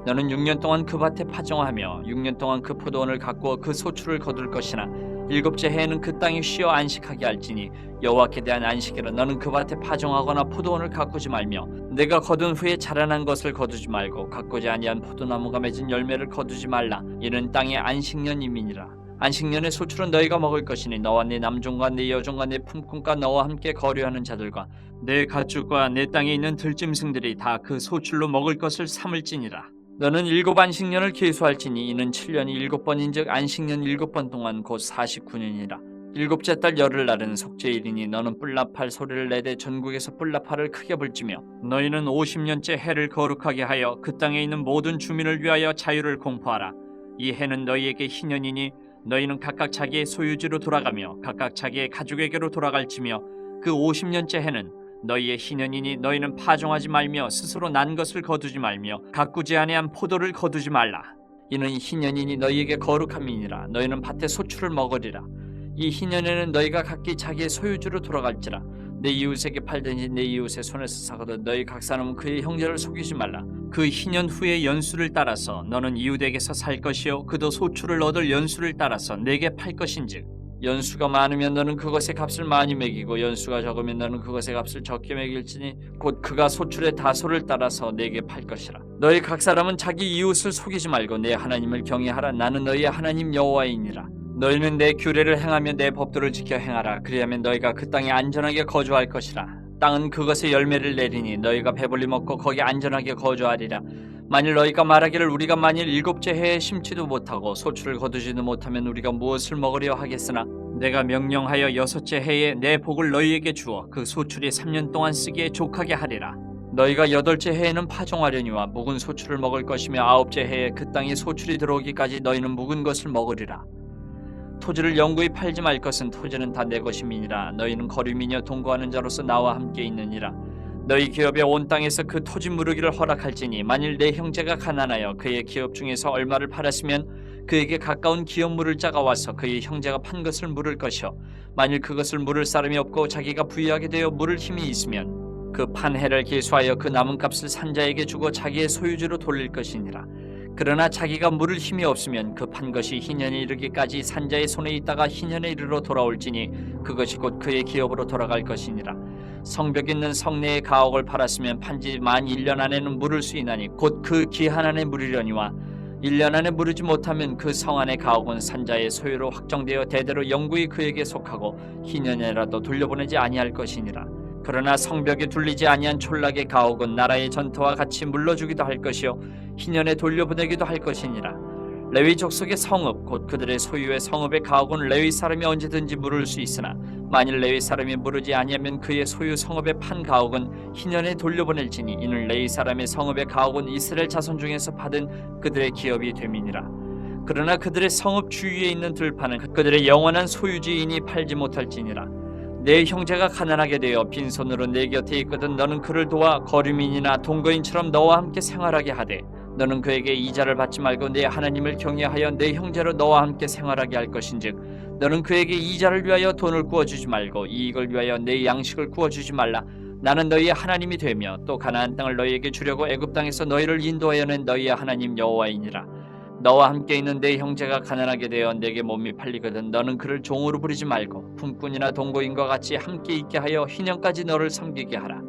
너는 6년 동안 그 밭에 파종하며 6년 동안 그 포도원을 가꾸어 그 소출을 거둘 것이나 7째 해에는 그 땅이 쉬어 안식하게 할지니 여호와께 대한 안식이라. 너는 그 밭에 파종하거나 포도원을 가꾸지 말며 내가 거둔 후에 자라난 것을 거두지 말고 가꾸지 아니한 포도나무가 맺은 열매를 거두지 말라. 이는 땅의 안식년임이니라. 안식년의 소출은 너희가 먹을 것이니 너와 네 남종과 네 여종과 네 품꾼과 너와 함께 거류하는 자들과 내 가축과 내 땅에 있는 들짐승들이 다 그 소출로 먹을 것을 삼을지니라. 너는 7 안식년을 계수할지니 이는 7년이 7번인즉 안식년 7번 동안 곧 49년이라. 7째 달 열흘날은 속죄일이니 너는 뿔납할 소리를 내되 전국에서 뿔납할을 크게 불지며 너희는 50년째 해를 거룩하게 하여 그 땅에 있는 모든 주민을 위하여 자유를 공포하라. 이 해는 너희에게 희년이니 너희는 각각 자기의 소유지로 돌아가며 각각 자기의 가족에게로 돌아갈지며 그 50년째 해는 너희의 희년이니 너희는 파종하지 말며 스스로 난 것을 거두지 말며 가꾸지 아니한 포도를 거두지 말라. 이는 희년이니 너희에게 거룩함이니라. 너희는 밭의 소출을 먹으리라. 이 희년에는 너희가 각기 자기의 소유주로 돌아갈지라. 내 이웃에게 팔든지 내 이웃의 손에서 사거든 너희 각 사람은 그의 형제를 속이지 말라. 그 희년 후의 연수를 따라서 너는 이웃에게서 살 것이요 그도 소출을 얻을 연수를 따라서 내게 팔 것인즉 연수가 많으면 너는 그것의 값을 많이 매기고 연수가 적으면 너는 그것의 값을 적게 매길지니 곧 그가 소출의 다소를 따라서 내게 팔 것이라. 너희 각 사람은 자기 이웃을 속이지 말고 내 하나님을 경외하라. 나는 너희의 하나님 여호와이니라. 너희는 내 규례를 행하며 내 법도를 지켜 행하라. 그리하면 너희가 그 땅에 안전하게 거주할 것이라. 땅은 그것의 열매를 내리니 너희가 배불리 먹고 거기 안전하게 거주하리라. 만일 너희가 말하기를 우리가 만일 7째 해에 심지도 못하고 소출을 거두지도 못하면 우리가 무엇을 먹으려 하겠으나 내가 명령하여 6째 해에 내 복을 너희에게 주어 그 소출이 3년 동안 쓰기에 족하게 하리라. 너희가 8째 해에는 파종하려니와 묵은 소출을 먹을 것이며 9째 해에 그 땅에 소출이 들어오기까지 너희는 묵은 것을 먹으리라. 토지를 영구히 팔지 말 것은 토지는 다 내 것임이니라. 너희는 거류민이여 동거하는 자로서 나와 함께 있느니라. 너희 기업의 온 땅에서 그 토지 무르기를 허락할지니 만일 내 형제가 가난하여 그의 기업 중에서 얼마를 팔았으면 그에게 가까운 기업 물을 자가 와서 그의 형제가 판 것을 물을 것이요 만일 그것을 물을 사람이 없고 자기가 부유하게 되어 물을 힘이 있으면 그 판 해를 계수하여 그 남은 값을 산자에게 주고 자기의 소유주로 돌릴 것이니라. 그러나 자기가 물을 힘이 없으면 그 판 것이 희년에 이르기까지 산자의 손에 있다가 희년에 이르러 돌아올지니 그것이 곧 그의 기업으로 돌아갈 것이니라. 성벽 있는 성내의 가옥을 팔았으면 판지 만 1년 안에는 물을 수 있나니 곧 그 기한 안에 물으려니와 1년 안에 물으지 못하면 그 성 안의 가옥은 산자의 소유로 확정되어 대대로 영구히 그에게 속하고 희년에라도 돌려보내지 아니할 것이니라. 그러나 성벽에 둘리지 아니한 촌락의 가옥은 나라의 전토와 같이 물러주기도 할 것이요 희년에 돌려보내기도 할 것이니라. 레위 족속의 성읍 곧 그들의 소유의 성읍의 가옥은 레위 사람이 언제든지 물을 수 있으나 만일 레위 사람이 물으지 아니하면 그의 소유 성읍의 판 가옥은 희년에 돌려보낼지니 이는 레위 사람의 성읍의 가옥은 이스라엘 자손 중에서 받은 그들의 기업이 됨이니라. 그러나 그들의 성읍 주위에 있는 들판은 그들의 영원한 소유지이니 팔지 못할지니라. 내 형제가 가난하게 되어 빈손으로 내 곁에 있거든 너는 그를 도와 거류민이나 동거인처럼 너와 함께 생활하게 하되 너는 그에게 이자를 받지 말고 내 하나님을 경외하여 내 형제로 너와 함께 생활하게 할 것인즉 너는 그에게 이자를 위하여 돈을 구워주지 말고 이익을 위하여 내 양식을 구워주지 말라. 나는 너희의 하나님이 되며 또 가나안 땅을 너희에게 주려고 애굽 땅에서 너희를 인도하여 낸 너희의 하나님 여호와이니라. 너와 함께 있는 내 형제가 가난하게 되어 내게 몸이 팔리거든 너는 그를 종으로 부리지 말고 품꾼이나 동거인과 같이 함께 있게 하여 희년까지 너를 섬기게 하라.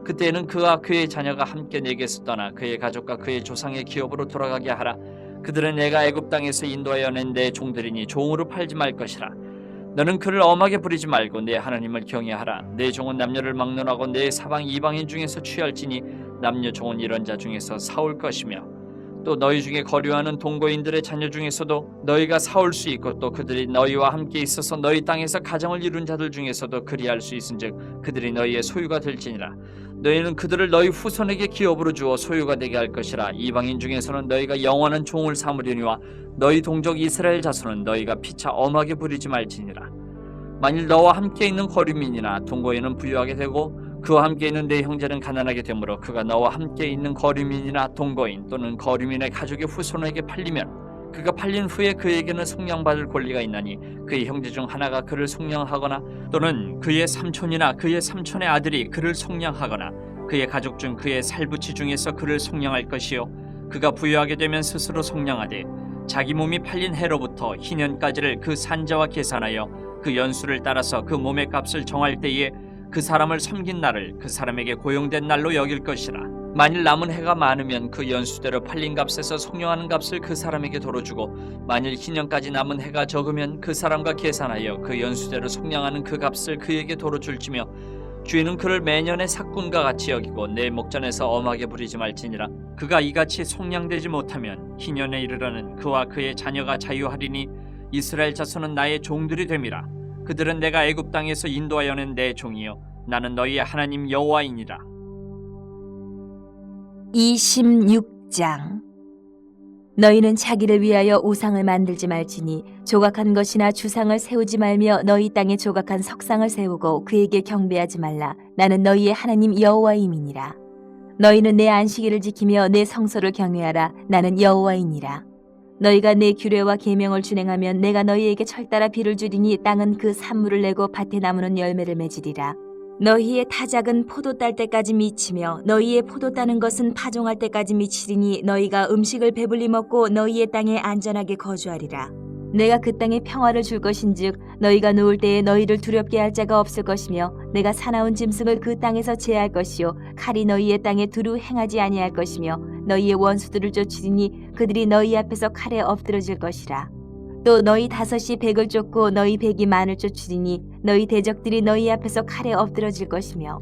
그때는 그와 그의 자녀가 함께 내게서 떠나 그의 가족과 그의 조상의 기업으로 돌아가게 하라. 그들은 내가 애굽 땅에서 인도하여 낸 내 종들이니 종으로 팔지 말 것이라. 너는 그를 엄하게 부리지 말고 내 하나님을 경외하라. 내 종은 남녀를 막론하고 내 사방 이방인 중에서 취할지니 남녀 종은 이런 자 중에서 사올 것이며 또 너희 중에 거류하는 동거인들의 자녀 중에서도 너희가 사올 수 있고 또 그들이 너희와 함께 있어서 너희 땅에서 가정을 이룬 자들 중에서도 그리할 수 있은즉 그들이 너희의 소유가 될지니라. 너희는 그들을 너희 후손에게 기업으로 주어 소유가 되게 할 것이라. 이방인 중에서는 너희가 영원한 종을 삼으려니와 너희 동족 이스라엘 자손은 너희가 피차 엄하게 부리지 말지니라. 만일 너와 함께 있는 거류민이나 동거인은 부유하게 되고 그와 함께 있는 내 형제는 가난하게 되므로 그가 너와 함께 있는 거류민이나 동거인 또는 거류민의 가족의 후손에게 팔리면 그가 팔린 후에 그에게는 속량받을 권리가 있나니 그의 형제 중 하나가 그를 속량하거나 또는 그의 삼촌이나 그의 삼촌의 아들이 그를 속량하거나 그의 가족 중 그의 살부치 중에서 그를 속량할 것이요 그가 부유하게 되면 스스로 속량하되 자기 몸이 팔린 해로부터 희년까지를 그 산자와 계산하여 그 연수를 따라서 그 몸의 값을 정할 때에 그 사람을 섬긴 날을 그 사람에게 고용된 날로 여길 것이라. 만일 남은 해가 많으면 그 연수대로 팔린 값에서 속량하는 값을 그 사람에게 도로 주고 만일 희년까지 남은 해가 적으면 그 사람과 계산하여 그 연수대로 속량하는 그 값을 그에게 도로 줄지며 주인은 그를 매년의 삭군과 같이 여기고 내 목전에서 엄하게 부리지 말지니라. 그가 이같이 속량되지 못하면 희년에 이르러는 그와 그의 자녀가 자유하리니 이스라엘 자손은 나의 종들이 됨이라. 그들은 내가 애굽 땅에서 인도하여 낸 내 종이요 나는 너희의 하나님 여호와이니라. 26장. 너희는 자기를 위하여 우상을 만들지 말지니 조각한 것이나 주상을 세우지 말며 너희 땅에 조각한 석상을 세우고 그에게 경배하지 말라. 나는 너희의 하나님 여호와임이니라. 너희는 내 안식일을 지키며 내 성소를 경외하라. 나는 여호와이니라. 너희가 내 규례와 계명을 준행하면 내가 너희에게 철따라 비를 주리니 땅은 그 산물을 내고 밭에 나무는 열매를 맺으리라. 너희의 타작은 포도 딸 때까지 미치며 너희의 포도 따는 것은 파종할 때까지 미치리니 너희가 음식을 배불리 먹고 너희의 땅에 안전하게 거주하리라. 내가 그 땅에 평화를 줄 것인즉 너희가 누울 때에 너희를 두렵게 할 자가 없을 것이며 내가 사나운 짐승을 그 땅에서 제할 것이요 칼이 너희의 땅에 두루 행하지 아니할 것이며 너희의 원수들을 쫓으리니 그들이 너희 앞에서 칼에 엎드러질 것이라. 또 너희 다섯이 백을 쫓고 너희 백이 만을 쫓으리니 너희 대적들이 너희 앞에서 칼에 엎드러질 것이며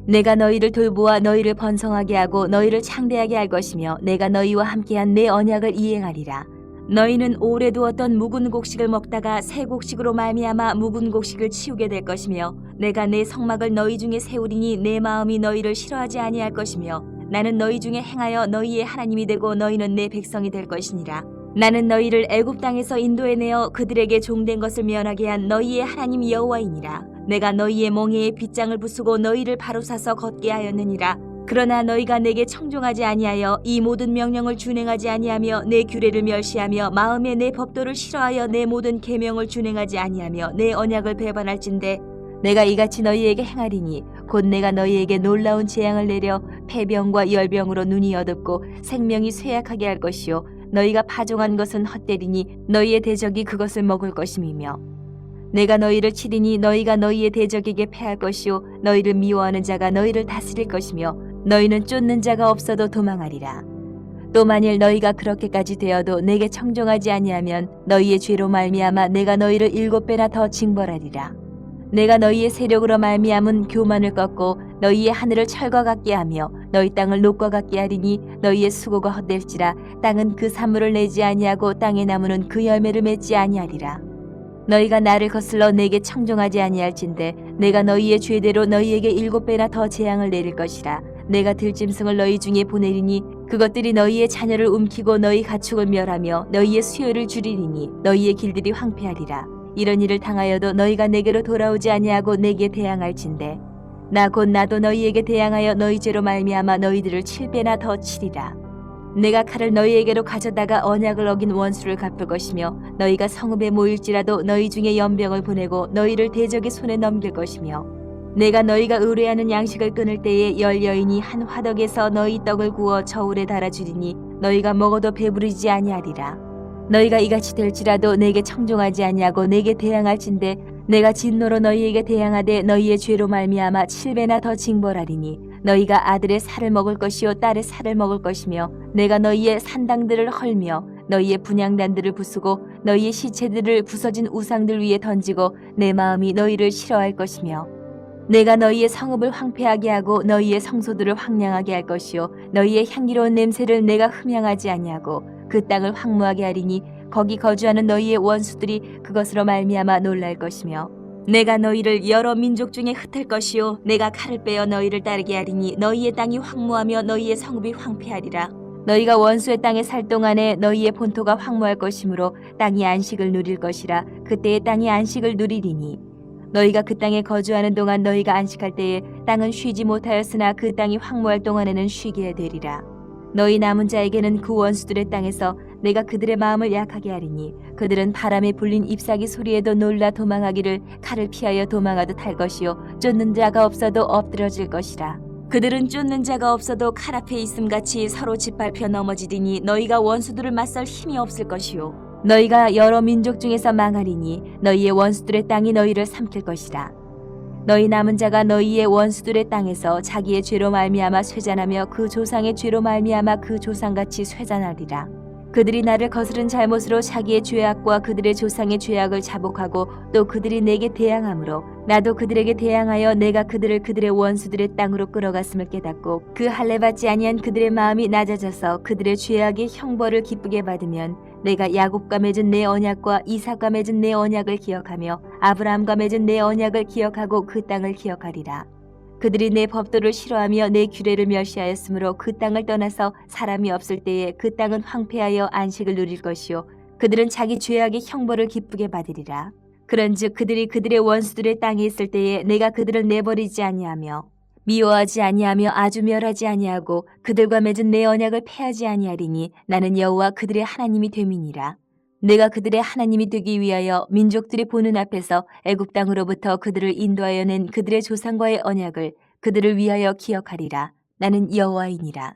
내가 너희를 돌보아 너희를 번성하게 하고 너희를 창대하게 할 것이며 내가 너희와 함께한 내 언약을 이행하리라. 너희는 오래 두었던 묵은 곡식을 먹다가 새 곡식으로 말미암아 묵은 곡식을 치우게 될 것이며 내가 내 성막을 너희 중에 세우리니 내 마음이 너희를 싫어하지 아니할 것이며 나는 너희 중에 행하여 너희의 하나님이 되고 너희는 내 백성이 될 것이니라. 나는 너희를 애굽 땅에서 인도해내어 그들에게 종된 것을 면하게 한 너희의 하나님 여호와이니라. 내가 너희의 멍에에 빗장을 부수고 너희를 바로 사서 걷게 하였느니라. 그러나 너희가 내게 청종하지 아니하여 이 모든 명령을 준행하지 아니하며 내 규례를 멸시하며 마음에 내 법도를 싫어하여 내 모든 계명을 준행하지 아니하며 내 언약을 배반할진대 내가 이같이 너희에게 행하리니 곧 내가 너희에게 놀라운 재앙을 내려 폐병과 열병으로 눈이 어둡고 생명이 쇠약하게 할 것이요 너희가 파종한 것은 헛되리니 너희의 대적이 그것을 먹을 것임이며 내가 너희를 치리니 너희가 너희의 대적에게 패할 것이요 너희를 미워하는 자가 너희를 다스릴 것이며 너희는 쫓는 자가 없어도 도망하리라. 또 만일 너희가 그렇게까지 되어도 내게 청종하지 아니하면 너희의 죄로 말미암아 내가 너희를 7배나 더 징벌하리라. 내가 너희의 세력으로 말미암은 교만을 꺾고 너희의 하늘을 철과 같게 하며 너희 땅을 녹과 같게 하리니 너희의 수고가 헛될지라 땅은 그 산물을 내지 아니하고 땅의 나무는 그 열매를 맺지 아니하리라. 너희가 나를 거슬러 내게 청종하지 아니할진대 내가 너희의 죄대로 너희에게 7배나 더 재앙을 내릴 것이라. 내가 들짐승을 너희 중에 보내리니 그것들이 너희의 자녀를 움키고 너희 가축을 멸하며 너희의 수요를 줄이리니 너희의 길들이 황폐하리라. 이런 일을 당하여도 너희가 내게로 돌아오지 아니하고 내게 대항할진대 나도 너희에게 대항하여 너희 죄로 말미암아 너희들을 7배나 더 치리라. 내가 칼을 너희에게로 가져다가 언약을 어긴 원수를 갚을 것이며 너희가 성읍에 모일지라도 너희 중에 연병을 보내고 너희를 대적의 손에 넘길 것이며 내가 너희가 의뢰하는 양식을 끊을 때에 10 여인이 한 화덕에서 너희 떡을 구워 저울에 달아주리니 너희가 먹어도 배부르지 아니하리라. 너희가 이같이 될지라도 내게 청종하지 아니하고 내게 대항할진대 내가 진노로 너희에게 대항하되 너희의 죄로 말미암아 7배나 더 징벌하리니 너희가 아들의 살을 먹을 것이요 딸의 살을 먹을 것이며 내가 너희의 산당들을 헐며 너희의 분향단들을 부수고 너희의 시체들을 부서진 우상들 위에 던지고 내 마음이 너희를 싫어할 것이며 내가 너희의 성읍을 황폐하게 하고 너희의 성소들을 황량하게 할 것이요 너희의 향기로운 냄새를 내가 흠향하지 아니하고 그 땅을 황무하게 하리니 거기 거주하는 너희의 원수들이 그것으로 말미암아 놀랄 것이며 내가 너희를 여러 민족 중에 흩을 것이요 내가 칼을 빼어 너희를 따르게 하리니 너희의 땅이 황무하며 너희의 성읍이 황폐하리라. 너희가 원수의 땅에 살 동안에 너희의 본토가 황무할 것이므로 땅이 안식을 누릴 것이라. 그때의 땅이 안식을 누리리니 너희가 그 땅에 거주하는 동안 너희가 안식할 때에 땅은 쉬지 못하였으나 그 땅이 황무할 동안에는 쉬게 되리라. 너희 남은 자에게는 그 원수들의 땅에서 내가 그들의 마음을 약하게 하리니 그들은 바람에 불린 잎사귀 소리에도 놀라 도망하기를 칼을 피하여 도망하듯 할 것이요 쫓는 자가 없어도 엎드러질 것이라. 그들은 쫓는 자가 없어도 칼 앞에 있음같이 서로 짓밟혀 넘어지리니 너희가 원수들을 맞설 힘이 없을 것이요 너희가 여러 민족 중에서 망하리니 너희의 원수들의 땅이 너희를 삼킬 것이라. 너희 남은 자가 너희의 원수들의 땅에서 자기의 죄로 말미암아 쇠잔하며 그 조상의 죄로 말미암아 그 조상같이 쇠잔하리라. 그들이 나를 거스른 잘못으로 자기의 죄악과 그들의 조상의 죄악을 자복하고 또 그들이 내게 대항함으로 나도 그들에게 대항하여 내가 그들을 그들의 원수들의 땅으로 끌어갔음을 깨닫고 그 할례 받지 아니한 그들의 마음이 낮아져서 그들의 죄악의 형벌을 기쁘게 받으면 내가 야곱과 맺은 내 언약과 이삭과 맺은 내 언약을 기억하며 아브라함과 맺은 내 언약을 기억하고 그 땅을 기억하리라. 그들이 내 법도를 싫어하며 내 규례를 멸시하였으므로 그 땅을 떠나서 사람이 없을 때에 그 땅은 황폐하여 안식을 누릴 것이요 그들은 자기 죄악의 형벌을 기쁘게 받으리라. 그런즉 그들이 그들의 원수들의 땅에 있을 때에 내가 그들을 내버리지 아니하며 미워하지 아니하며 아주 멸하지 아니하고 그들과 맺은 내 언약을 폐하지 아니하리니 나는 여호와 그들의 하나님이 됨이니라. 내가 그들의 하나님이 되기 위하여 민족들이 보는 앞에서 애굽 땅으로부터 그들을 인도하여 낸 그들의 조상과의 언약을 그들을 위하여 기억하리라. 나는 여호와이니라.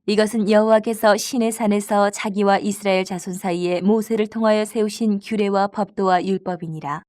이것은 여호와께서 시내 산에서 자기와 이스라엘 자손 사이에 모세를 통하여 세우신 규례와 법도와 율법이니라.